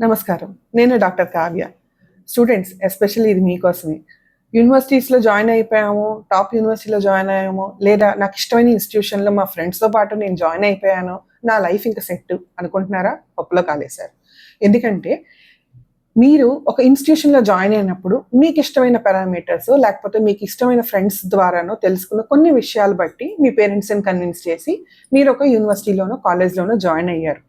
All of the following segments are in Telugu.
నమస్కారం. నేను డాక్టర్ కావ్య. స్టూడెంట్స్ ఎస్పెషల్లీ ఇది మీకోసమే. యూనివర్సిటీస్‌లో జాయిన్ అయిపోయాము, టాప్ యూనివర్సిటీలో జాయిన్ అయ్యాము, లేదా నాకు ఇష్టమైన ఇన్‌స్టిట్యూషన్‌లో మా ఫ్రెండ్స్‌తో పాటు నేను జాయిన్ అయిపోయాను, నా లైఫ్ ఇంక సెట్ అనుకుంటున్నారా? పప్పులో కాలేశారు. ఎందుకంటే మీరు ఒక ఇన్‌స్టిట్యూషన్‌లో జాయిన్ అయినప్పుడు మీకు ఇష్టమైన పారామీటర్స్ లేకపోతే మీకు ఇష్టమైన ఫ్రెండ్స్ ద్వారానో తెలుసుకున్న కొన్ని విషయాలు బట్టి మీ పేరెంట్స్‌ని కన్విన్స్ చేసి మీరు ఒక యూనివర్సిటీలోనో, కాలేజ్‌లోనో జాయిన్ అయ్యారు.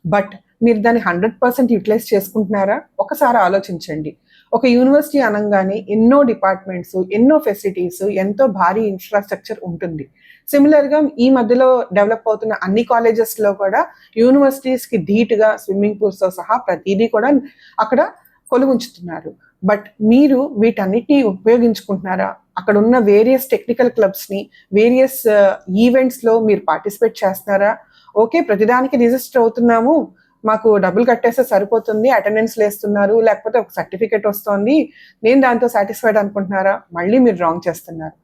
బట్ మీరు దాన్ని 100% యుటిలైజ్ చేసుకుంటున్నారా? ఒకసారి ఆలోచించండి. ఒక యూనివర్సిటీ అనంగానే ఎన్నో డిపార్ట్మెంట్స్, ఎన్నో ఫెసిలిటీస్, ఎంతో భారీ ఇన్‌ఫ్రాస్ట్రక్చర్ ఉంటుంది. సిమిలర్‌గా ఈ మధ్యలో డెవలప్ అవుతున్న అన్ని కాలేజెస్‌లో కూడా యూనివర్సిటీస్‌కి ధీటుగా స్విమ్మింగ్ పూల్స్‌తో సహా ప్రతీదీ కూడా అక్కడ కొలువుంచుతున్నారు. బట్ మీరు వీటన్నిటిని ఉపయోగించుకుంటున్నారా? అక్కడున్న వేరియస్ టెక్నికల్ క్లబ్స్‌ని, వేరియస్ ఈవెంట్స్‌లో మీరు పార్టిసిపేట్ చేస్తున్నారా? ఓకే. ప్రతిదానికి రిజిస్టర్ అవుతున్నాము. మాకు డబ్బులు కట్టేస్తే సరిపోతుంది. అటెండెన్స్‌లేస్తున్నారు. లేకపోతే ఒక సర్టిఫికేట్ వస్తోంది. నేను దాంతో సాటిస్ఫైడ్ అనుకుంటున్నారా? మళ్ళీ మీరు రాంగ్ చేస్తున్నారు.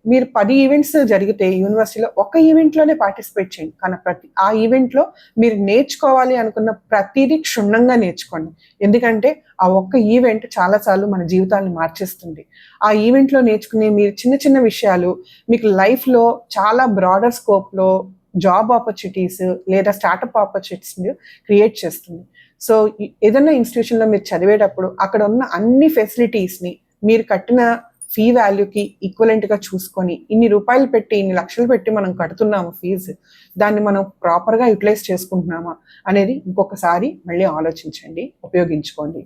మీరు 10 ఈవెంట్స్ జరిగితే యూనివర్సిటీలో ఒక ఈవెంట్‌లోనే పార్టిసిపేట్ చేయండి. కానీ ఆ ఈవెంట్‌లో మీరు నేర్చుకోవాలి అనుకున్న ప్రతీదీ క్షుణ్ణంగా నేర్చుకోండి. ఎందుకంటే ఆ ఒక్క ఈవెంట్ చాలా సార్లు మన జీవితాన్ని మార్చేస్తుంది. ఆ ఈవెంట్‌లో నేర్చుకునే మీరు చిన్న చిన్న విషయాలు మీకు లైఫ్‌లో చాలా బ్రాడర్ స్కోప్‌లో జాబ్ ఆపర్చునిటీస్ లేదా స్టార్టప్ ఆపర్చునిటీస్‌ని క్రియేట్ చేస్తుంది. సో, ఏదన్నా ఇన్‌స్టిట్యూషన్‌లో మీరు చదివేటప్పుడు అక్కడ ఉన్న అన్ని ఫెసిలిటీస్‌ని మీరు కట్టిన ఫీ వాల్యూకి ఈక్వలెంట్‌గా చూసుకొని, ఇన్ని రూపాయలు పెట్టి, ఇన్ని లక్షలు పెట్టి మనం కడుతున్నాము ఫీజు. దాన్ని మనం ప్రాపర్‌గా యుటిలైజ్ చేసుకుంటున్నామా అనేది ఇంకొకసారి మళ్ళీ ఆలోచించండి. ఉపయోగించుకోండి.